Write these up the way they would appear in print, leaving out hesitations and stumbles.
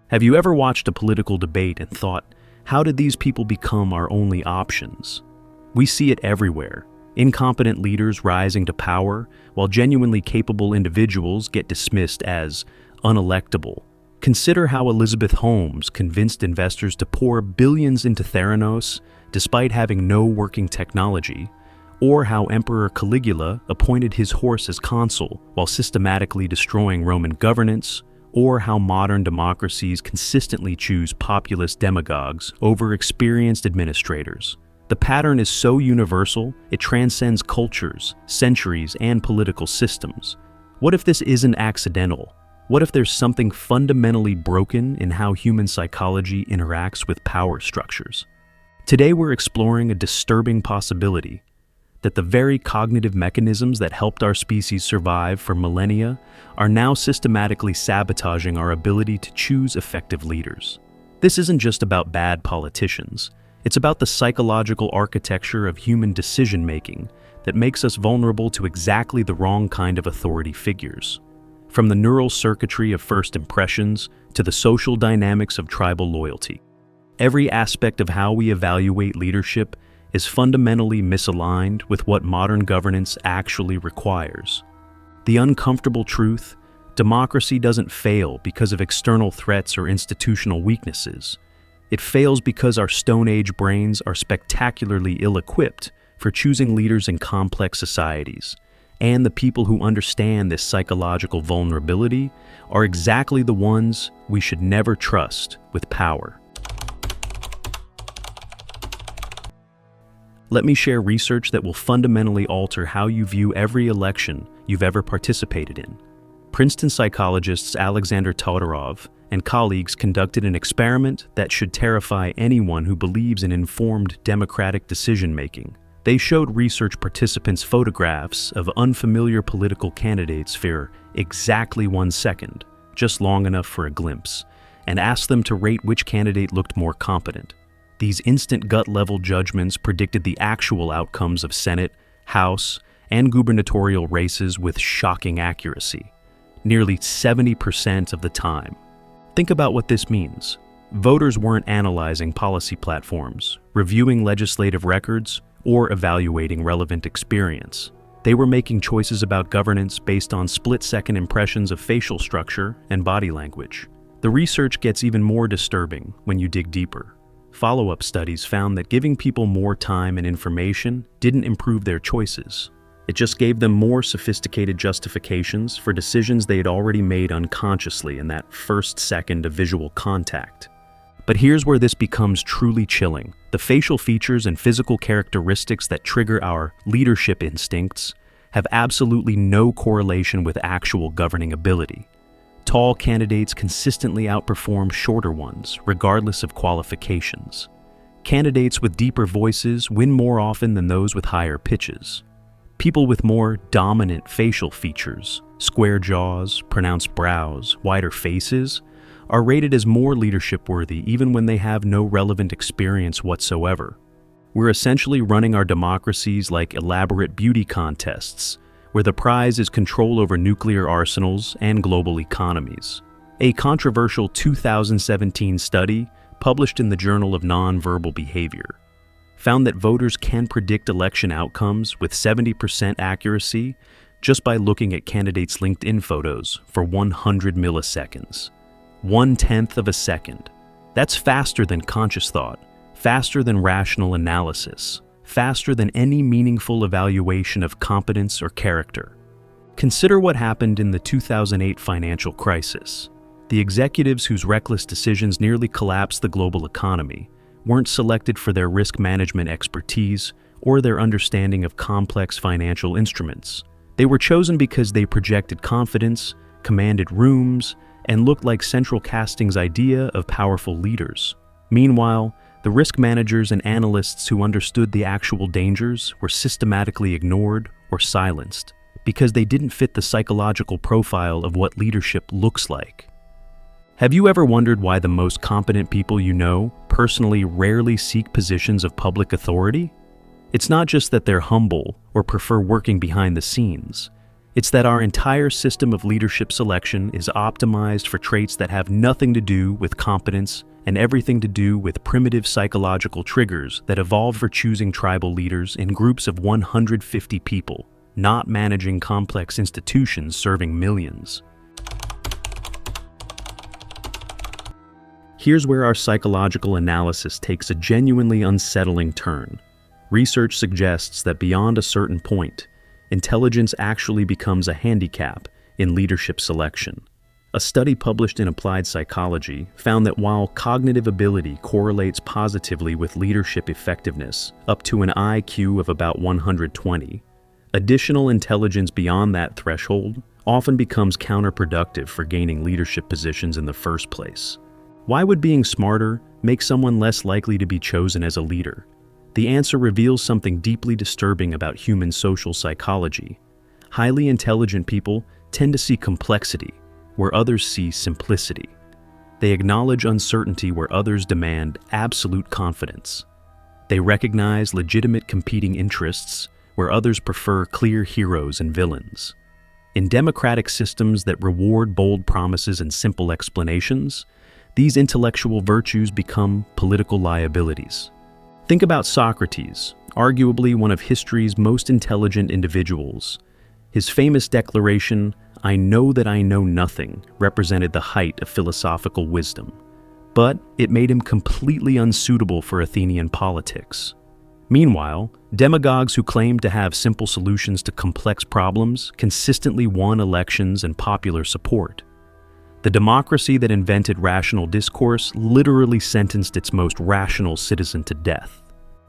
Have you ever watched a political debate and thought, how did these people become our only options? We see it everywhere. Incompetent leaders rising to power, while genuinely capable individuals get dismissed as unelectable. Consider how Elizabeth Holmes convinced investors to pour billions into Theranos despite having no working technology, or how Emperor Caligula appointed his horse as consul while systematically destroying Roman governance, or how modern democracies consistently choose populist demagogues over experienced administrators. The pattern is so universal, it transcends cultures, centuries, and political systems. What if this isn't accidental? What if there's something fundamentally broken in how human psychology interacts with power structures? Today we're exploring a disturbing possibility that the very cognitive mechanisms that helped our species survive for millennia are now systematically sabotaging our ability to choose effective leaders. This isn't just about bad politicians. It's about the psychological architecture of human decision-making that makes us vulnerable to exactly the wrong kind of authority figures. From the neural circuitry of first impressions to the social dynamics of tribal loyalty. Every aspect of how we evaluate leadership is fundamentally misaligned with what modern governance actually requires. The uncomfortable truth: democracy doesn't fail because of external threats or institutional weaknesses. It fails because our Stone Age brains are spectacularly ill-equipped for choosing leaders in complex societies, and the people who understand this psychological vulnerability are exactly the ones we should never trust with power. Let me share research that will fundamentally alter how you view every election you've ever participated in. Princeton psychologists Alexander Todorov and colleagues conducted an experiment that should terrify anyone who believes in informed democratic decision-making. They showed research participants photographs of unfamiliar political candidates for exactly 1 second, just long enough for a glimpse, and asked them to rate which candidate looked more competent. These instant gut-level judgments predicted the actual outcomes of Senate, House, and gubernatorial races with shocking accuracy, nearly 70% of the time. Think about what this means. Voters weren't analyzing policy platforms, reviewing legislative records, or evaluating relevant experience. They were making choices about governance based on split-second impressions of facial structure and body language. The research gets even more disturbing when you dig deeper. Follow-up studies found that giving people more time and information didn't improve their choices. It just gave them more sophisticated justifications for decisions they had already made unconsciously in that first second of visual contact. But here's where this becomes truly chilling. The facial features and physical characteristics that trigger our leadership instincts have absolutely no correlation with actual governing ability. Tall candidates consistently outperform shorter ones, regardless of qualifications. Candidates with deeper voices win more often than those with higher pitches. People with more dominant facial features, square jaws, pronounced brows, wider faces, are rated as more leadership-worthy even when they have no relevant experience whatsoever. We're essentially running our democracies like elaborate beauty contests, where the prize is control over nuclear arsenals and global economies. A controversial 2017 study, published in the Journal of Nonverbal Behavior, found that voters can predict election outcomes with 70% accuracy just by looking at candidates' LinkedIn photos for 100 milliseconds. 1/10 of a second. That's faster than conscious thought, faster than rational analysis, faster than any meaningful evaluation of competence or character. Consider what happened in the 2008 financial crisis. The executives whose reckless decisions nearly collapsed the global economy weren't selected for their risk management expertise or their understanding of complex financial instruments. They were chosen because they projected confidence, commanded rooms, and looked like central casting's idea of powerful leaders. Meanwhile, the risk managers and analysts who understood the actual dangers were systematically ignored or silenced because they didn't fit the psychological profile of what leadership looks like. Have you ever wondered why the most competent people you know personally rarely seek positions of public authority? It's not just that they're humble or prefer working behind the scenes. It's that our entire system of leadership selection is optimized for traits that have nothing to do with competence and everything to do with primitive psychological triggers that evolved for choosing tribal leaders in groups of 150 people, not managing complex institutions serving millions. Here's where our psychological analysis takes a genuinely unsettling turn. Research suggests that beyond a certain point, intelligence actually becomes a handicap in leadership selection. A study published in Applied Psychology found that while cognitive ability correlates positively with leadership effectiveness, up to an IQ of about 120, additional intelligence beyond that threshold often becomes counterproductive for gaining leadership positions in the first place. Why would being smarter make someone less likely to be chosen as a leader? The answer reveals something deeply disturbing about human social psychology. Highly intelligent people tend to see complexity where others see simplicity. They acknowledge uncertainty where others demand absolute confidence. They recognize legitimate competing interests where others prefer clear heroes and villains. In democratic systems that reward bold promises and simple explanations, these intellectual virtues become political liabilities. Think about Socrates, arguably one of history's most intelligent individuals. His famous declaration, "I know that I know nothing," represented the height of philosophical wisdom. But it made him completely unsuitable for Athenian politics. Meanwhile, demagogues who claimed to have simple solutions to complex problems consistently won elections and popular support. The democracy that invented rational discourse literally sentenced its most rational citizen to death.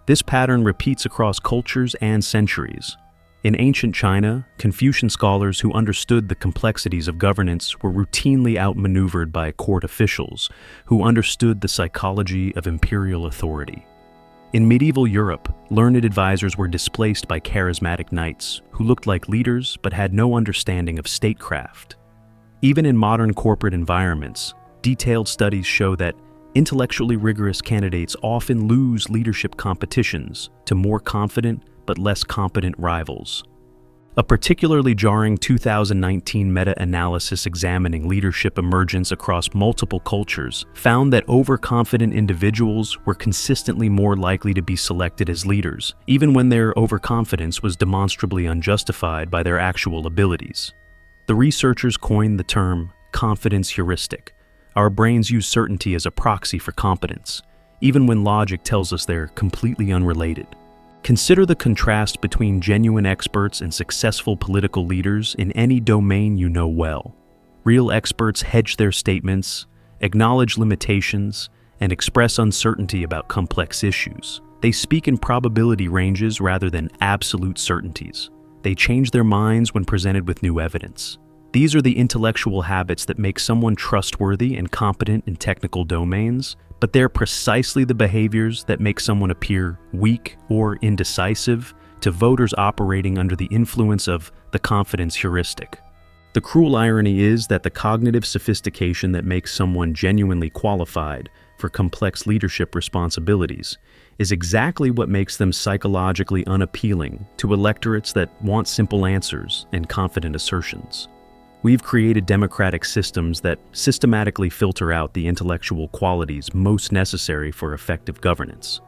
This pattern repeats across cultures and centuries. In ancient China, Confucian scholars who understood the complexities of governance were routinely outmaneuvered by court officials who understood the psychology of imperial authority. In medieval Europe, learned advisors were displaced by charismatic knights who looked like leaders but had no understanding of statecraft. Even in modern corporate environments, detailed studies show that intellectually rigorous candidates often lose leadership competitions to more confident but less competent rivals. A particularly jarring 2019 meta-analysis examining leadership emergence across multiple cultures found that overconfident individuals were consistently more likely to be selected as leaders, even when their overconfidence was demonstrably unjustified by their actual abilities. The researchers coined the term confidence heuristic. Our brains use certainty as a proxy for competence, even when logic tells us they're completely unrelated. Consider the contrast between genuine experts and successful political leaders in any domain you know well. Real experts hedge their statements, acknowledge limitations, and express uncertainty about complex issues. They speak in probability ranges rather than absolute certainties. They change their minds when presented with new evidence. These are the intellectual habits that make someone trustworthy and competent in technical domains, but they're precisely the behaviors that make someone appear weak or indecisive to voters operating under the influence of the confidence heuristic. The cruel irony is that the cognitive sophistication that makes someone genuinely qualified for complex leadership responsibilities is exactly what makes them psychologically unappealing to electorates that want simple answers and confident assertions. We've created democratic systems that systematically filter out the intellectual qualities most necessary for effective governance.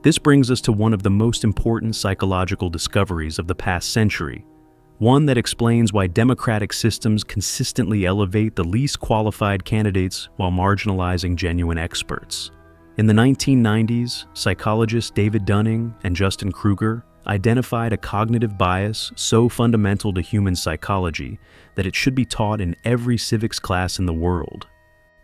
This brings us to one of the most important psychological discoveries of the past century, one that explains why democratic systems consistently elevate the least qualified candidates while marginalizing genuine experts. In the 1990s, psychologists David Dunning and Dunning-Krueger identified a cognitive bias so fundamental to human psychology that it should be taught in every civics class in the world.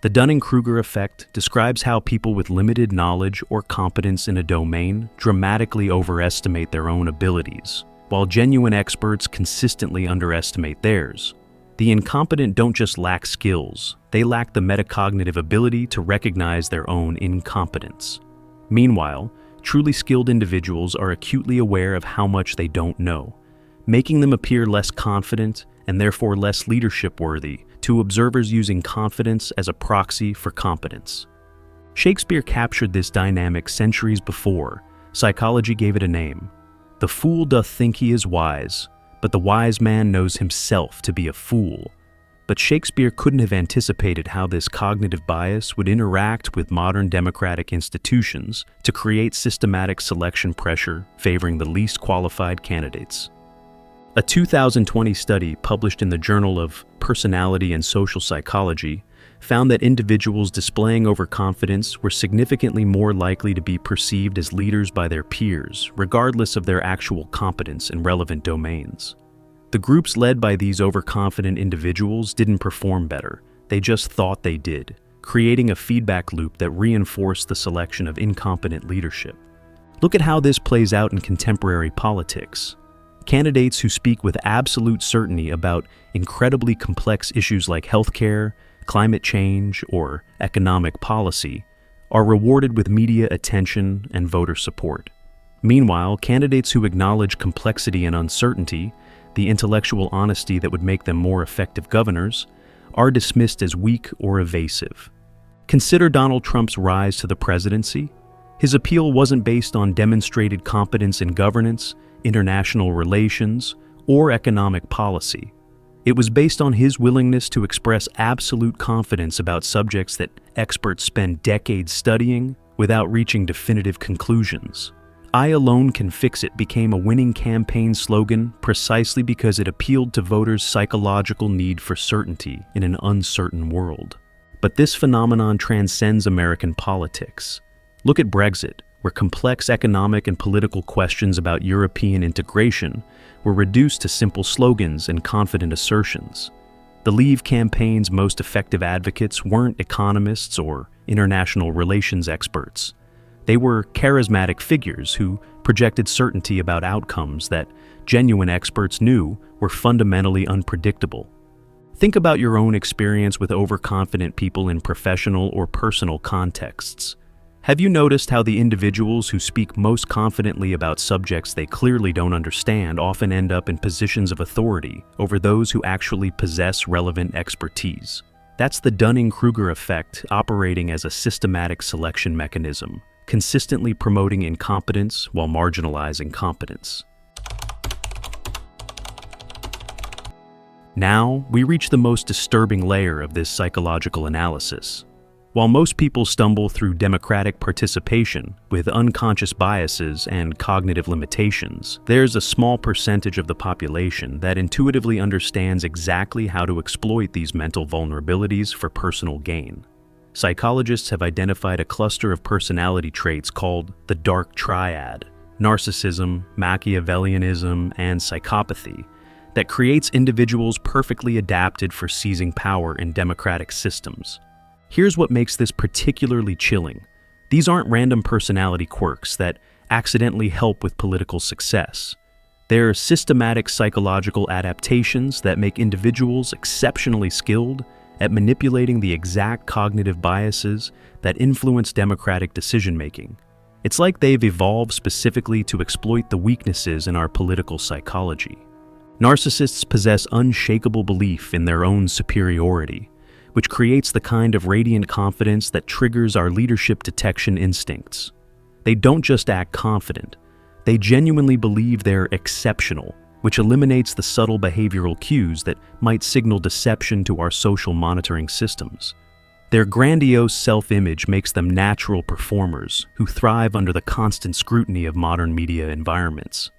The Dunning-Krueger effect describes how people with limited knowledge or competence in a domain dramatically overestimate their own abilities, while genuine experts consistently underestimate theirs. The incompetent don't just lack skills, they lack the metacognitive ability to recognize their own incompetence. Meanwhile, truly skilled individuals are acutely aware of how much they don't know, making them appear less confident and therefore less leadership-worthy to observers using confidence as a proxy for competence. Shakespeare captured this dynamic centuries before. Psychology gave it a name: "The fool doth think he is wise, but the wise man knows himself to be a fool." But Shakespeare couldn't have anticipated how this cognitive bias would interact with modern democratic institutions to create systematic selection pressure favoring the least qualified candidates. A 2020 study published in the Journal of Personality and Social Psychology found that individuals displaying overconfidence were significantly more likely to be perceived as leaders by their peers, regardless of their actual competence in relevant domains. The groups led by these overconfident individuals didn't perform better, they just thought they did, creating a feedback loop that reinforced the selection of incompetent leadership. Look at how this plays out in contemporary politics. Candidates who speak with absolute certainty about incredibly complex issues like healthcare, climate change, or economic policy are rewarded with media attention and voter support. Meanwhile, candidates who acknowledge complexity and uncertainty, the intellectual honesty that would make them more effective governors, are dismissed as weak or evasive. Consider Donald Trump's rise to the presidency. His appeal wasn't based on demonstrated competence in governance, international relations, or economic policy. It was based on his willingness to express absolute confidence about subjects that experts spend decades studying without reaching definitive conclusions. "I alone can fix it" became a winning campaign slogan precisely because it appealed to voters' psychological need for certainty in an uncertain world. But this phenomenon transcends American politics. Look at Brexit, where complex economic and political questions about European integration were reduced to simple slogans and confident assertions. The Leave campaign's most effective advocates weren't economists or international relations experts. They were charismatic figures who projected certainty about outcomes that genuine experts knew were fundamentally unpredictable. Think about your own experience with overconfident people in professional or personal contexts. Have you noticed how the individuals who speak most confidently about subjects they clearly don't understand often end up in positions of authority over those who actually possess relevant expertise? That's the Dunning-Krueger effect operating as a systematic selection mechanism, consistently promoting incompetence while marginalizing competence. Now, we reach the most disturbing layer of this psychological analysis. While most people stumble through democratic participation with unconscious biases and cognitive limitations, there's a small percentage of the population that intuitively understands exactly how to exploit these mental vulnerabilities for personal gain. Psychologists have identified a cluster of personality traits called the dark triad: narcissism, Machiavellianism, and psychopathy, that creates individuals perfectly adapted for seizing power in democratic systems. Here's what makes this particularly chilling. These aren't random personality quirks that accidentally help with political success. They're systematic psychological adaptations that make individuals exceptionally skilled at manipulating the exact cognitive biases that influence democratic decision-making. It's like they've evolved specifically to exploit the weaknesses in our political psychology. Narcissists possess unshakable belief in their own superiority, which creates the kind of radiant confidence that triggers our leadership detection instincts. They don't just act confident, they genuinely believe they're exceptional, which eliminates the subtle behavioral cues that might signal deception to our social monitoring systems. Their grandiose self-image makes them natural performers who thrive under the constant scrutiny of modern media environments.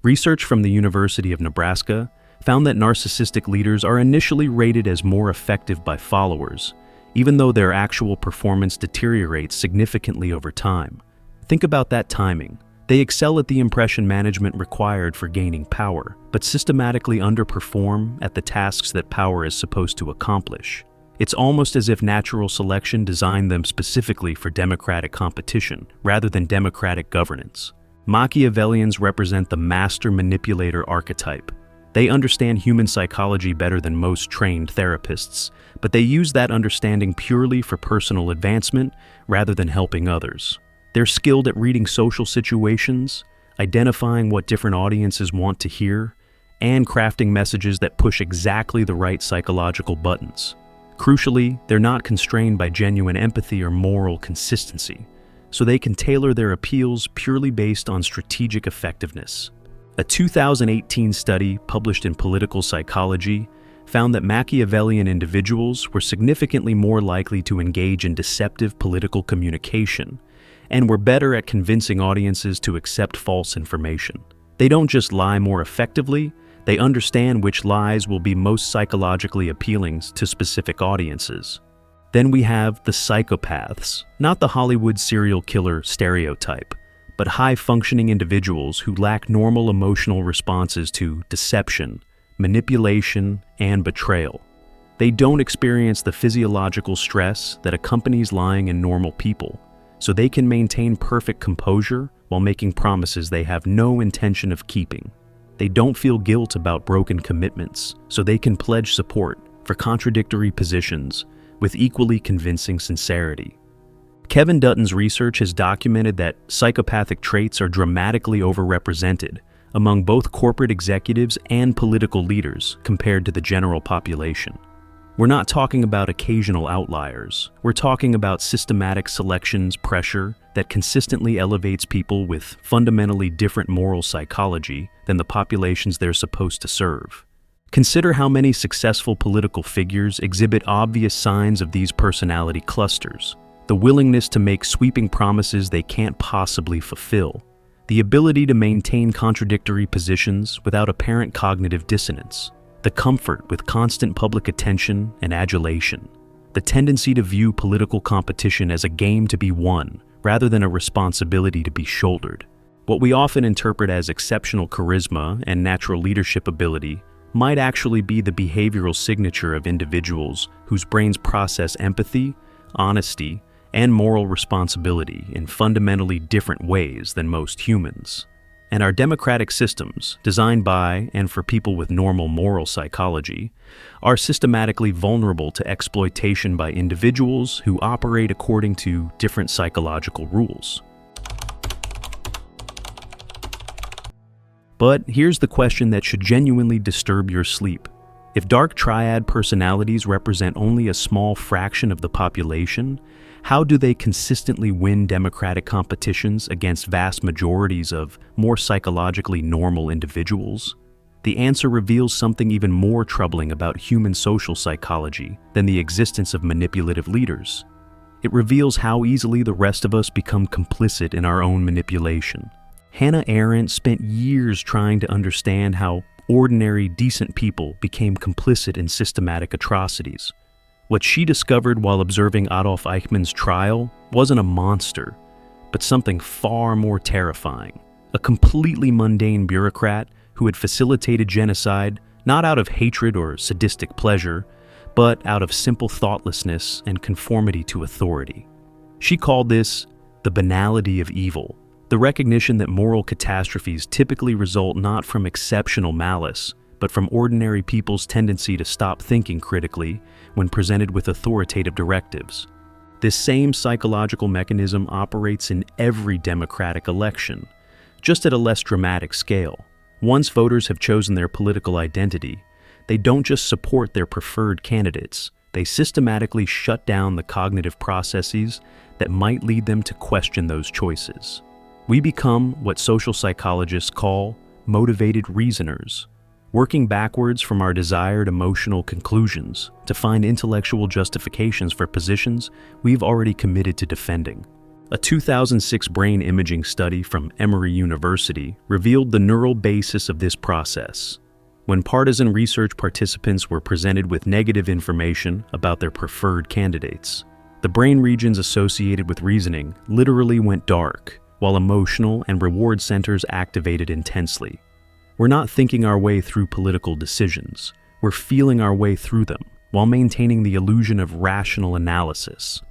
Research from the University of Nebraska found that narcissistic leaders are initially rated as more effective by followers, even though their actual performance deteriorates significantly over time. Think about that timing. They excel at the impression management required for gaining power, but systematically underperform at the tasks that power is supposed to accomplish. It's almost as if natural selection designed them specifically for democratic competition, rather than democratic governance. Machiavellians represent the master manipulator archetype. They understand human psychology better than most trained therapists, but they use that understanding purely for personal advancement rather than helping others. They're skilled at reading social situations, identifying what different audiences want to hear, and crafting messages that push exactly the right psychological buttons. Crucially, they're not constrained by genuine empathy or moral consistency, so they can tailor their appeals purely based on strategic effectiveness. A 2018 study published in Political Psychology found that Machiavellian individuals were significantly more likely to engage in deceptive political communication and were better at convincing audiences to accept false information. They don't just lie more effectively, they understand which lies will be most psychologically appealing to specific audiences. Then we have the psychopaths, not the Hollywood serial killer stereotype, but high-functioning individuals who lack normal emotional responses to deception, manipulation, and betrayal. They don't experience the physiological stress that accompanies lying in normal people, so they can maintain perfect composure while making promises they have no intention of keeping. They don't feel guilt about broken commitments, so they can pledge support for contradictory positions with equally convincing sincerity. Kevin Dutton's research has documented that psychopathic traits are dramatically overrepresented among both corporate executives and political leaders compared to the general population. We're not talking about occasional outliers. We're talking about systematic selections pressure that consistently elevates people with fundamentally different moral psychology than the populations they're supposed to serve. Consider how many successful political figures exhibit obvious signs of these personality clusters: the willingness to make sweeping promises they can't possibly fulfill, the ability to maintain contradictory positions without apparent cognitive dissonance, the comfort with constant public attention and adulation, the tendency to view political competition as a game to be won rather than a responsibility to be shouldered. What we often interpret as exceptional charisma and natural leadership ability might actually be the behavioral signature of individuals whose brains process empathy, honesty, and moral responsibility in fundamentally different ways than most humans. And our democratic systems, designed by and for people with normal moral psychology, are systematically vulnerable to exploitation by individuals who operate according to different psychological rules. But here's the question that should genuinely disturb your sleep. If dark triad personalities represent only a small fraction of the population, how do they consistently win democratic competitions against vast majorities of more psychologically normal individuals? The answer reveals something even more troubling about human social psychology than the existence of manipulative leaders. It reveals how easily the rest of us become complicit in our own manipulation. Hannah Arendt spent years trying to understand how ordinary, decent people became complicit in systematic atrocities. What she discovered while observing Adolf Eichmann's trial wasn't a monster, but something far more terrifying. A completely mundane bureaucrat who had facilitated genocide not out of hatred or sadistic pleasure, but out of simple thoughtlessness and conformity to authority. She called this the banality of evil, the recognition that moral catastrophes typically result not from exceptional malice, but from ordinary people's tendency to stop thinking critically when presented with authoritative directives. This same psychological mechanism operates in every democratic election, just at a less dramatic scale. Once voters have chosen their political identity, they don't just support their preferred candidates, they systematically shut down the cognitive processes that might lead them to question those choices. We become what social psychologists call motivated reasoners, working backwards from our desired emotional conclusions to find intellectual justifications for positions we've already committed to defending. A 2006 brain imaging study from Emory University revealed the neural basis of this process. When partisan research participants were presented with negative information about their preferred candidates, the brain regions associated with reasoning literally went dark, while emotional and reward centers activated intensely. We're not thinking our way through political decisions, we're feeling our way through them, while maintaining the illusion of rational analysis.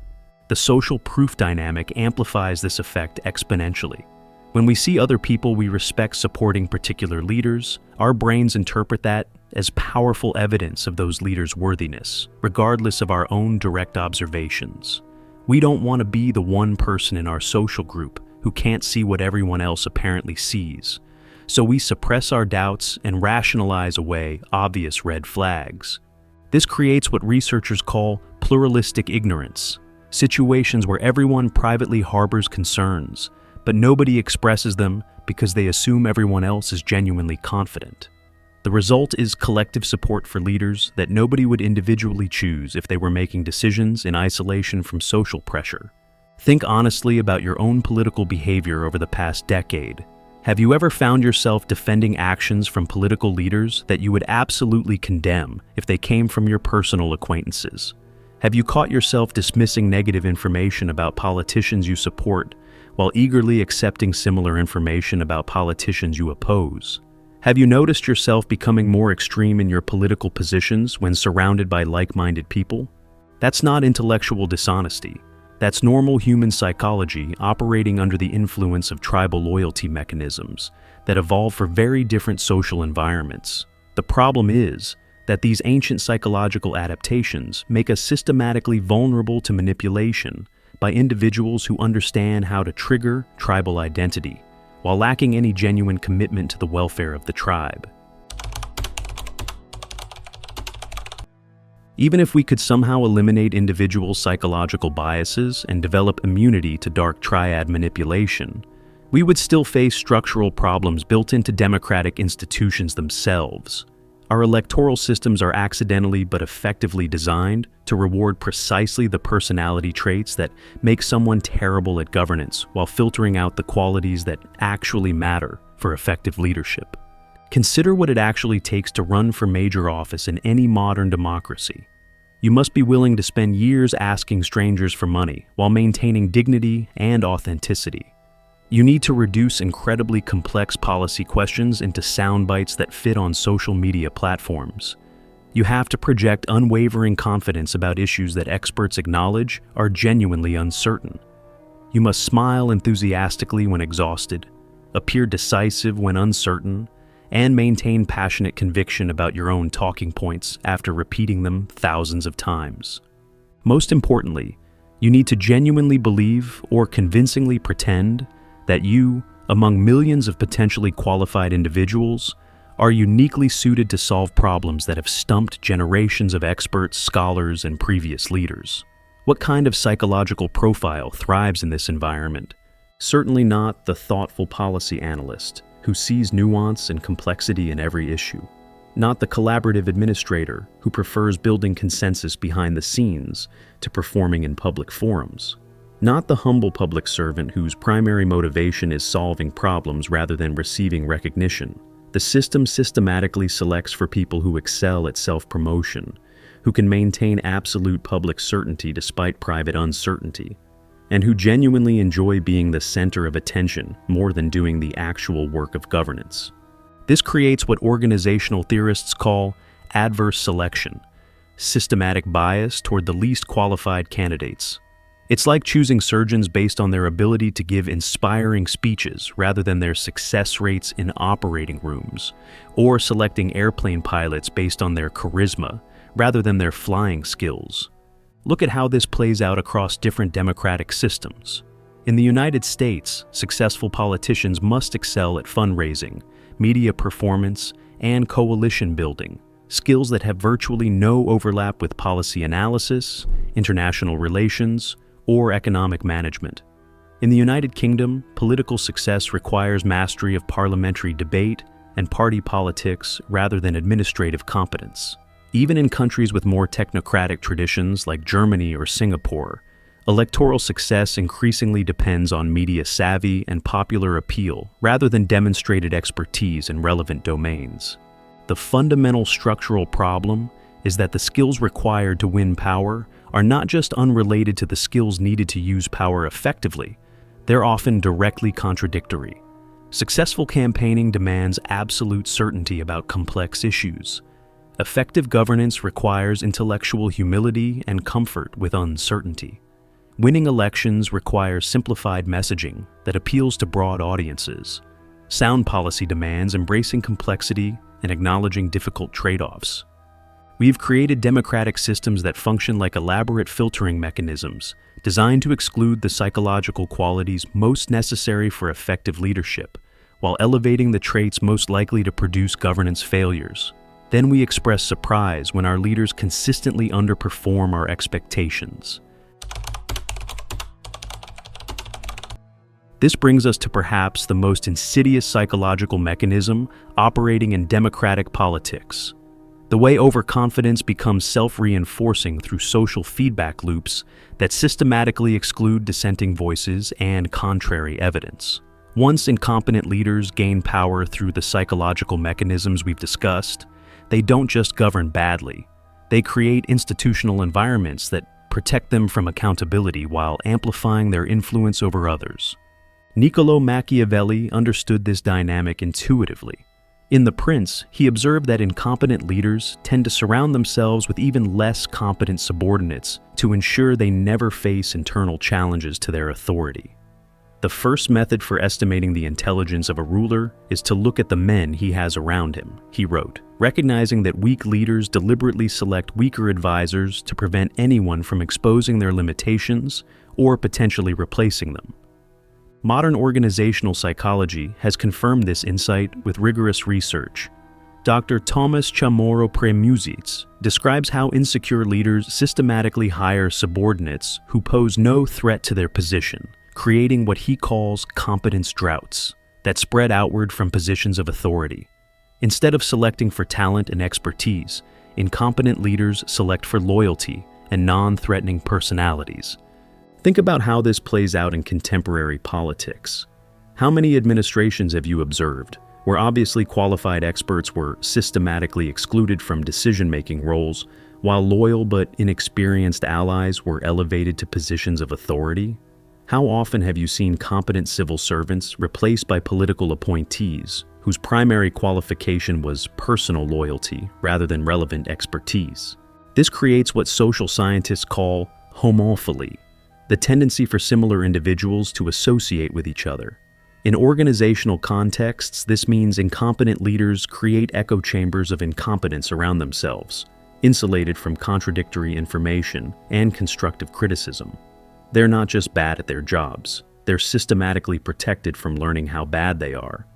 The social proof dynamic amplifies this effect exponentially. When we see other people we respect supporting particular leaders, our brains interpret that as powerful evidence of those leaders' worthiness, regardless of our own direct observations. We don't want to be the one person in our social group who can't see what everyone else apparently sees, so we suppress our doubts and rationalize away obvious red flags. This creates what researchers call pluralistic ignorance, situations where everyone privately harbors concerns, but nobody expresses them because they assume everyone else is genuinely confident. The result is collective support for leaders that nobody would individually choose if they were making decisions in isolation from social pressure. Think honestly about your own political behavior over the past decade. Have you ever found yourself defending actions from political leaders that you would absolutely condemn if they came from your personal acquaintances? Have you caught yourself dismissing negative information about politicians you support while eagerly accepting similar information about politicians you oppose? Have you noticed yourself becoming more extreme in your political positions when surrounded by like-minded people? That's not intellectual dishonesty. That's normal human psychology operating under the influence of tribal loyalty mechanisms that evolve for very different social environments. The problem is that these ancient psychological adaptations make us systematically vulnerable to manipulation by individuals who understand how to trigger tribal identity, while lacking any genuine commitment to the welfare of the tribe. Even if we could somehow eliminate individual psychological biases and develop immunity to dark triad manipulation, we would still face structural problems built into democratic institutions themselves. Our electoral systems are accidentally but effectively designed to reward precisely the personality traits that make someone terrible at governance while filtering out the qualities that actually matter for effective leadership. Consider what it actually takes to run for major office in any modern democracy. You must be willing to spend years asking strangers for money while maintaining dignity and authenticity. You need to reduce incredibly complex policy questions into sound bites that fit on social media platforms. You have to project unwavering confidence about issues that experts acknowledge are genuinely uncertain. You must smile enthusiastically when exhausted, appear decisive when uncertain, and maintain passionate conviction about your own talking points after repeating them thousands of times. Most importantly, you need to genuinely believe or convincingly pretend that you, among millions of potentially qualified individuals, are uniquely suited to solve problems that have stumped generations of experts, scholars, and previous leaders. What kind of psychological profile thrives in this environment? Certainly not the thoughtful policy analyst who sees nuance and complexity in every issue. Not the collaborative administrator who prefers building consensus behind the scenes to performing in public forums. Not the humble public servant whose primary motivation is solving problems rather than receiving recognition. The system systematically selects for people who excel at self-promotion, who can maintain absolute public certainty despite private uncertainty, and who genuinely enjoy being the center of attention more than doing the actual work of governance. This creates what organizational theorists call adverse selection, systematic bias toward the least qualified candidates. It's like choosing surgeons based on their ability to give inspiring speeches rather than their success rates in operating rooms, or selecting airplane pilots based on their charisma rather than their flying skills. Look at how this plays out across different democratic systems. In the United States, successful politicians must excel at fundraising, media performance, and coalition building, skills that have virtually no overlap with policy analysis, international relations, or economic management. In the United Kingdom, political success requires mastery of parliamentary debate and party politics rather than administrative competence. Even in countries with more technocratic traditions like Germany or Singapore, electoral success increasingly depends on media savvy and popular appeal rather than demonstrated expertise in relevant domains. The fundamental structural problem is that the skills required to win power are not just unrelated to the skills needed to use power effectively, they're often directly contradictory. Successful campaigning demands absolute certainty about complex issues. Effective governance requires intellectual humility and comfort with uncertainty. Winning elections requires simplified messaging that appeals to broad audiences. Sound policy demands embracing complexity and acknowledging difficult trade-offs. We've created democratic systems that function like elaborate filtering mechanisms designed to exclude the psychological qualities most necessary for effective leadership, while elevating the traits most likely to produce governance failures. Then we express surprise when our leaders consistently underperform our expectations. This brings us to perhaps the most insidious psychological mechanism operating in democratic politics: the way overconfidence becomes self-reinforcing through social feedback loops that systematically exclude dissenting voices and contrary evidence. Once incompetent leaders gain power through the psychological mechanisms we've discussed, they don't just govern badly. They create institutional environments that protect them from accountability while amplifying their influence over others. Niccolò Machiavelli understood this dynamic intuitively. In The Prince, he observed that incompetent leaders tend to surround themselves with even less competent subordinates to ensure they never face internal challenges to their authority. The first method for estimating the intelligence of a ruler is to look at the men he has around him, he wrote, recognizing that weak leaders deliberately select weaker advisors to prevent anyone from exposing their limitations or potentially replacing them. Modern organizational psychology has confirmed this insight with rigorous research. Dr. Thomas Chamorro Premusits describes how insecure leaders systematically hire subordinates who pose no threat to their position, creating what he calls competence droughts that spread outward from positions of authority. Instead of selecting for talent and expertise, incompetent leaders select for loyalty and non-threatening personalities. Think about how this plays out in contemporary politics. How many administrations have you observed where obviously qualified experts were systematically excluded from decision-making roles, while loyal but inexperienced allies were elevated to positions of authority? How often have you seen competent civil servants replaced by political appointees whose primary qualification was personal loyalty rather than relevant expertise? This creates what social scientists call homophily, the tendency for similar individuals to associate with each other. In organizational contexts, this means incompetent leaders create echo chambers of incompetence around themselves, insulated from contradictory information and constructive criticism. They're not just bad at their jobs, they're systematically protected from learning how bad they are.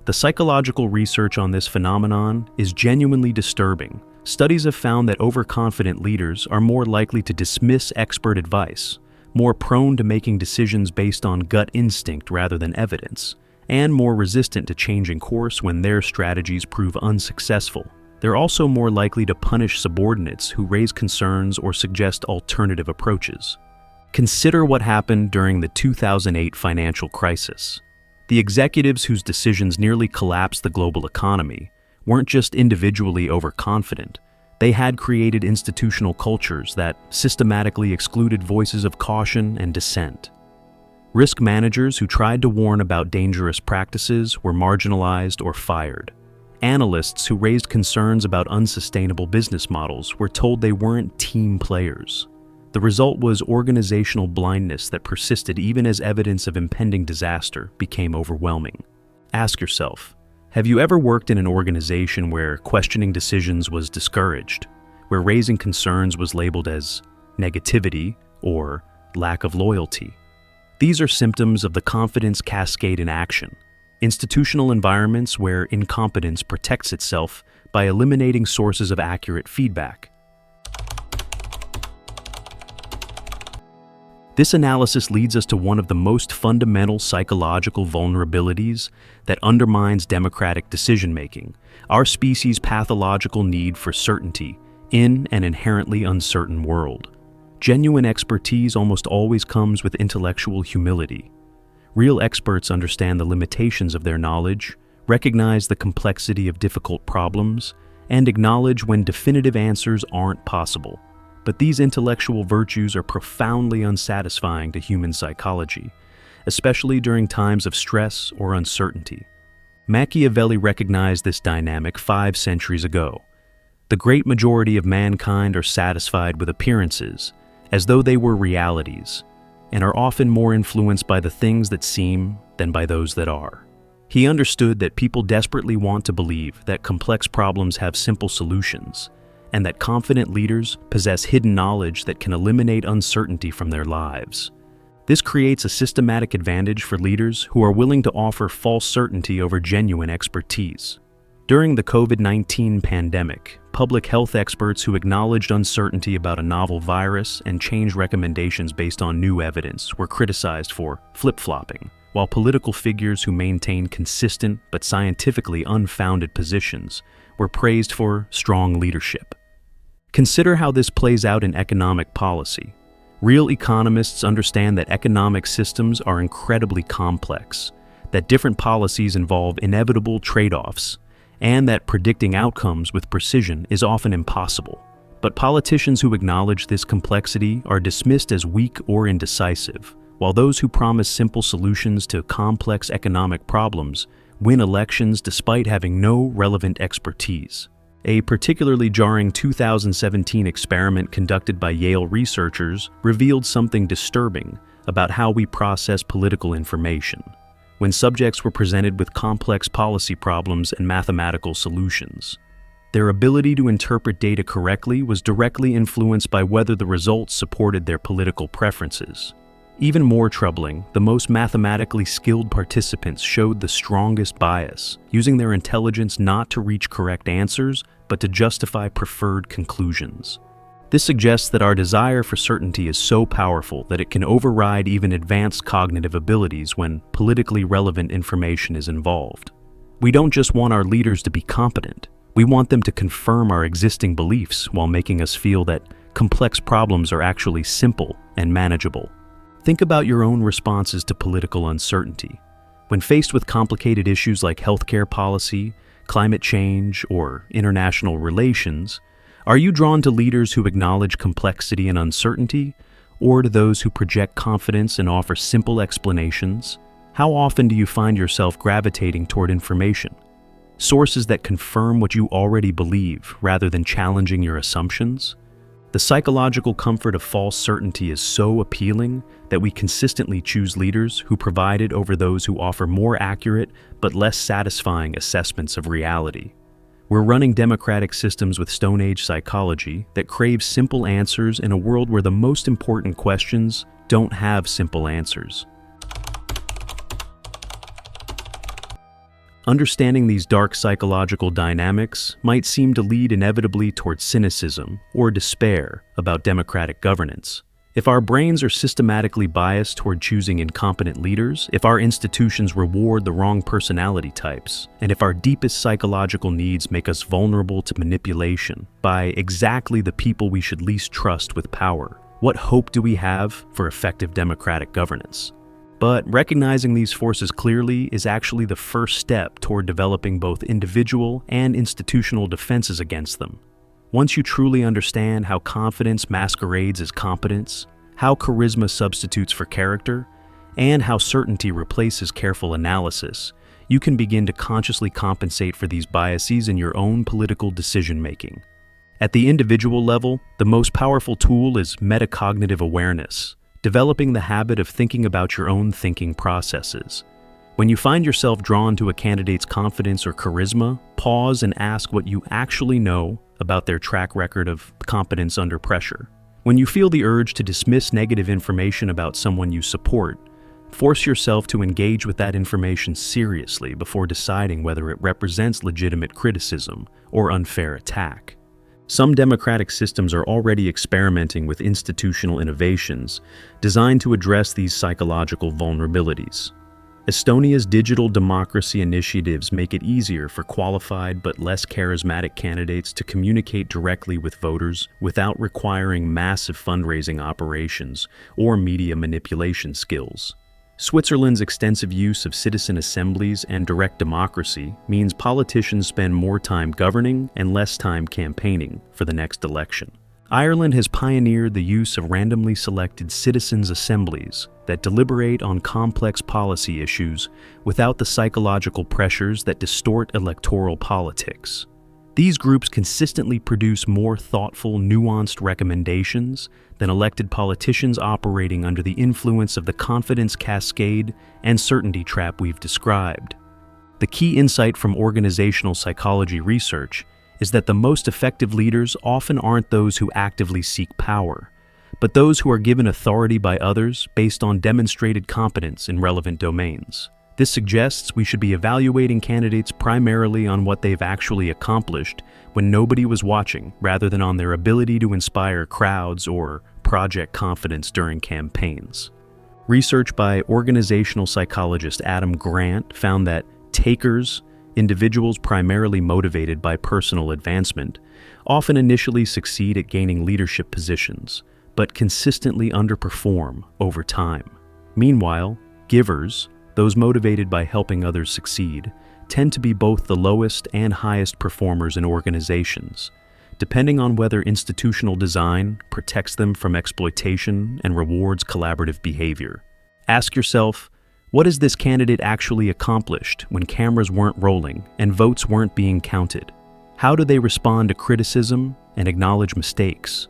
The psychological research on this phenomenon is genuinely disturbing. Studies have found that overconfident leaders are more likely to dismiss expert advice, more prone to making decisions based on gut instinct rather than evidence, and more resistant to changing course when their strategies prove unsuccessful. They're also more likely to punish subordinates who raise concerns or suggest alternative approaches. Consider what happened during the 2008 financial crisis. The executives whose decisions nearly collapsed the global economy weren't just individually overconfident. They had created institutional cultures that systematically excluded voices of caution and dissent. Risk managers who tried to warn about dangerous practices were marginalized or fired. Analysts who raised concerns about unsustainable business models were told they weren't team players. The result was organizational blindness that persisted even as evidence of impending disaster became overwhelming. Ask yourself, have you ever worked in an organization where questioning decisions was discouraged, where raising concerns was labeled as negativity or lack of loyalty? These are symptoms of the confidence cascade in action, institutional environments where incompetence protects itself by eliminating sources of accurate feedback. This analysis leads us to one of the most fundamental psychological vulnerabilities that undermines democratic decision-making: our species' pathological need for certainty in an inherently uncertain world. Genuine expertise almost always comes with intellectual humility. Real experts understand the limitations of their knowledge, recognize the complexity of difficult problems, and acknowledge when definitive answers aren't possible. But these intellectual virtues are profoundly unsatisfying to human psychology, especially during times of stress or uncertainty. Machiavelli recognized this dynamic 5 centuries ago. The great majority of mankind are satisfied with appearances, as though they were realities, and are often more influenced by the things that seem than by those that are. He understood that people desperately want to believe that complex problems have simple solutions, and that confident leaders possess hidden knowledge that can eliminate uncertainty from their lives. This creates a systematic advantage for leaders who are willing to offer false certainty over genuine expertise. During the COVID-19 pandemic, public health experts who acknowledged uncertainty about a novel virus and changed recommendations based on new evidence were criticized for flip-flopping, while political figures who maintained consistent but scientifically unfounded positions were praised for strong leadership. Consider how this plays out in economic policy. Real economists understand that economic systems are incredibly complex, that different policies involve inevitable trade-offs, and that predicting outcomes with precision is often impossible. But politicians who acknowledge this complexity are dismissed as weak or indecisive, while those who promise simple solutions to complex economic problems win elections despite having no relevant expertise. A particularly jarring 2017 experiment conducted by Yale researchers revealed something disturbing about how we process political information, when subjects were presented with complex policy problems and mathematical solutions. Their ability to interpret data correctly was directly influenced by whether the results supported their political preferences. Even more troubling, the most mathematically skilled participants showed the strongest bias, using their intelligence not to reach correct answers, but to justify preferred conclusions. This suggests that our desire for certainty is so powerful that it can override even advanced cognitive abilities when politically relevant information is involved. We don't just want our leaders to be competent. We want them to confirm our existing beliefs while making us feel that complex problems are actually simple and manageable. Think about your own responses to political uncertainty. When faced with complicated issues like healthcare policy, climate change, or international relations, are you drawn to leaders who acknowledge complexity and uncertainty, or to those who project confidence and offer simple explanations? How often do you find yourself gravitating toward information, sources that confirm what you already believe rather than challenging your assumptions? The psychological comfort of false certainty is so appealing that we consistently choose leaders who provide it over those who offer more accurate but less satisfying assessments of reality. We're running democratic systems with Stone Age psychology that craves simple answers in a world where the most important questions don't have simple answers. Understanding these dark psychological dynamics might seem to lead inevitably toward cynicism or despair about democratic governance. If our brains are systematically biased toward choosing incompetent leaders, if our institutions reward the wrong personality types, and if our deepest psychological needs make us vulnerable to manipulation by exactly the people we should least trust with power, what hope do we have for effective democratic governance? But recognizing these forces clearly is actually the first step toward developing both individual and institutional defenses against them. Once you truly understand how confidence masquerades as competence, how charisma substitutes for character, and how certainty replaces careful analysis, you can begin to consciously compensate for these biases in your own political decision-making. At the individual level, the most powerful tool is metacognitive awareness, developing the habit of thinking about your own thinking processes. When you find yourself drawn to a candidate's confidence or charisma, pause and ask what you actually know about their track record of competence under pressure. When you feel the urge to dismiss negative information about someone you support, force yourself to engage with that information seriously before deciding whether it represents legitimate criticism or unfair attack. Some democratic systems are already experimenting with institutional innovations designed to address these psychological vulnerabilities. Estonia's digital democracy initiatives make it easier for qualified but less charismatic candidates to communicate directly with voters without requiring massive fundraising operations or media manipulation skills. Switzerland's extensive use of citizen assemblies and direct democracy means politicians spend more time governing and less time campaigning for the next election. Ireland has pioneered the use of randomly selected citizens' assemblies that deliberate on complex policy issues without the psychological pressures that distort electoral politics. These groups consistently produce more thoughtful, nuanced recommendations than elected politicians operating under the influence of the confidence cascade and certainty trap we've described. The key insight from organizational psychology research is that the most effective leaders often aren't those who actively seek power, but those who are given authority by others based on demonstrated competence in relevant domains. This suggests we should be evaluating candidates primarily on what they've actually accomplished when nobody was watching, rather than on their ability to inspire crowds or project confidence during campaigns. Research by organizational psychologist Adam Grant found that takers, individuals primarily motivated by personal advancement, often initially succeed at gaining leadership positions, but consistently underperform over time. Meanwhile, givers, those motivated by helping others succeed, tend to be both the lowest and highest performers in organizations, depending on whether institutional design protects them from exploitation and rewards collaborative behavior. Ask yourself, what has this candidate actually accomplished when cameras weren't rolling and votes weren't being counted? How do they respond to criticism and acknowledge mistakes?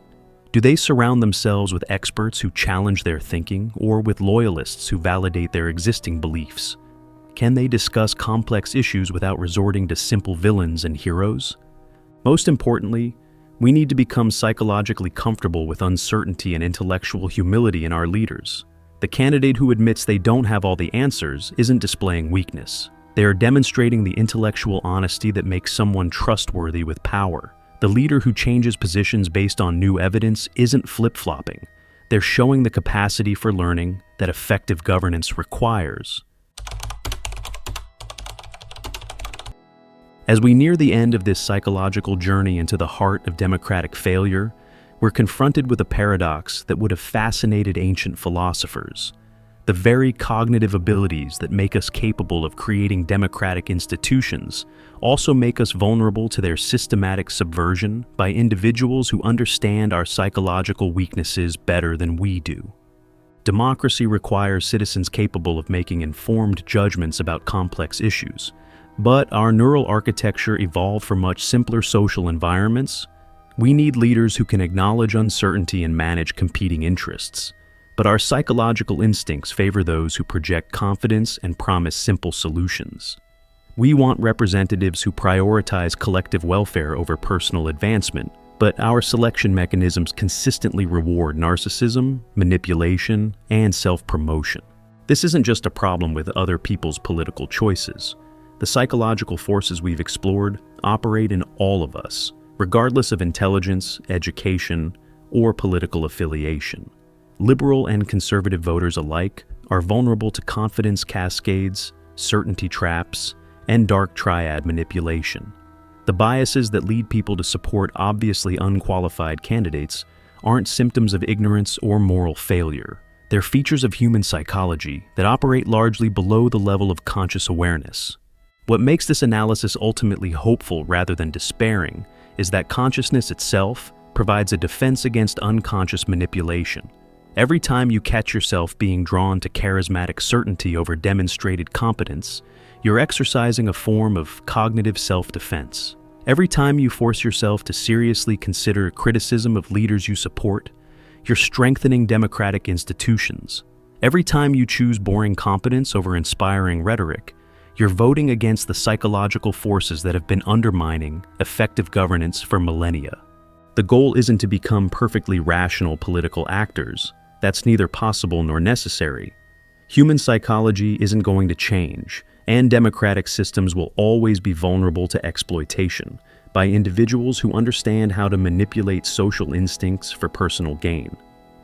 Do they surround themselves with experts who challenge their thinking or with loyalists who validate their existing beliefs? Can they discuss complex issues without resorting to simple villains and heroes? Most importantly, we need to become psychologically comfortable with uncertainty and intellectual humility in our leaders. The candidate who admits they don't have all the answers isn't displaying weakness. They are demonstrating the intellectual honesty that makes someone trustworthy with power. The leader who changes positions based on new evidence isn't flip-flopping. They're showing the capacity for learning that effective governance requires. As we near the end of this psychological journey into the heart of democratic failure, we're confronted with a paradox that would have fascinated ancient philosophers. The very cognitive abilities that make us capable of creating democratic institutions also make us vulnerable to their systematic subversion by individuals who understand our psychological weaknesses better than we do. Democracy requires citizens capable of making informed judgments about complex issues, but our neural architecture evolved for much simpler social environments. We need leaders who can acknowledge uncertainty and manage competing interests. But our psychological instincts favor those who project confidence and promise simple solutions. We want representatives who prioritize collective welfare over personal advancement, but our selection mechanisms consistently reward narcissism, manipulation, and self-promotion. This isn't just a problem with other people's political choices. The psychological forces we've explored operate in all of us, regardless of intelligence, education, or political affiliation. Liberal and conservative voters alike are vulnerable to confidence cascades, certainty traps, and dark triad manipulation. The biases that lead people to support obviously unqualified candidates aren't symptoms of ignorance or moral failure. They're features of human psychology that operate largely below the level of conscious awareness. What makes this analysis ultimately hopeful rather than despairing is that consciousness itself provides a defense against unconscious manipulation. Every time you catch yourself being drawn to charismatic certainty over demonstrated competence, you're exercising a form of cognitive self-defense. Every time you force yourself to seriously consider criticism of leaders you support, you're strengthening democratic institutions. Every time you choose boring competence over inspiring rhetoric, you're voting against the psychological forces that have been undermining effective governance for millennia. The goal isn't to become perfectly rational political actors. That's neither possible nor necessary. Human psychology isn't going to change, and democratic systems will always be vulnerable to exploitation by individuals who understand how to manipulate social instincts for personal gain.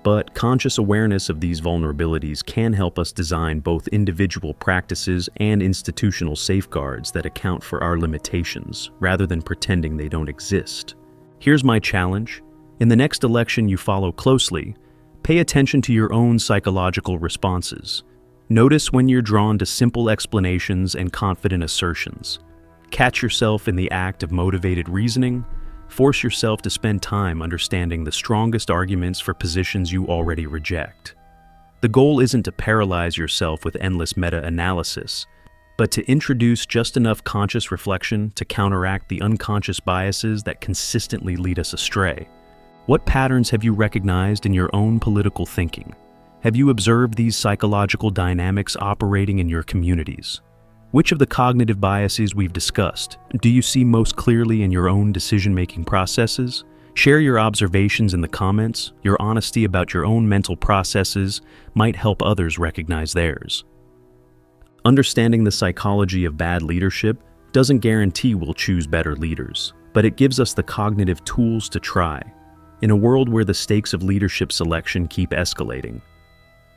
But conscious awareness of these vulnerabilities can help us design both individual practices and institutional safeguards that account for our limitations, rather than pretending they don't exist. Here's my challenge. In the next election you follow closely, pay attention to your own psychological responses. Notice when you're drawn to simple explanations and confident assertions. Catch yourself in the act of motivated reasoning. Force yourself to spend time understanding the strongest arguments for positions you already reject. The goal isn't to paralyze yourself with endless meta-analysis, but to introduce just enough conscious reflection to counteract the unconscious biases that consistently lead us astray. What patterns have you recognized in your own political thinking? Have you observed these psychological dynamics operating in your communities? Which of the cognitive biases we've discussed do you see most clearly in your own decision-making processes? Share your observations in the comments. Your honesty about your own mental processes might help others recognize theirs. Understanding the psychology of bad leadership doesn't guarantee we'll choose better leaders, but it gives us the cognitive tools to try. In a world where the stakes of leadership selection keep escalating,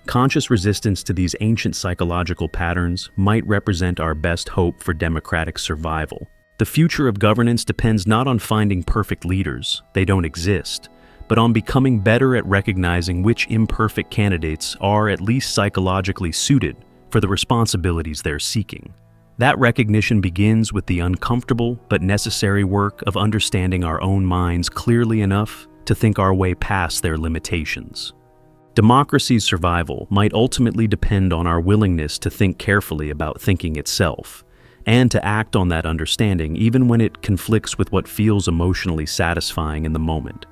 Conscious resistance to these ancient psychological patterns might represent our best hope for democratic survival. The future of governance depends not on finding perfect leaders, they don't exist, but on becoming better at recognizing which imperfect candidates are at least psychologically suited for the responsibilities they're seeking. That recognition begins with the uncomfortable but necessary work of understanding our own minds clearly enough to think our way past their limitations. Democracy's survival might ultimately depend on our willingness to think carefully about thinking itself, and to act on that understanding even when it conflicts with what feels emotionally satisfying in the moment.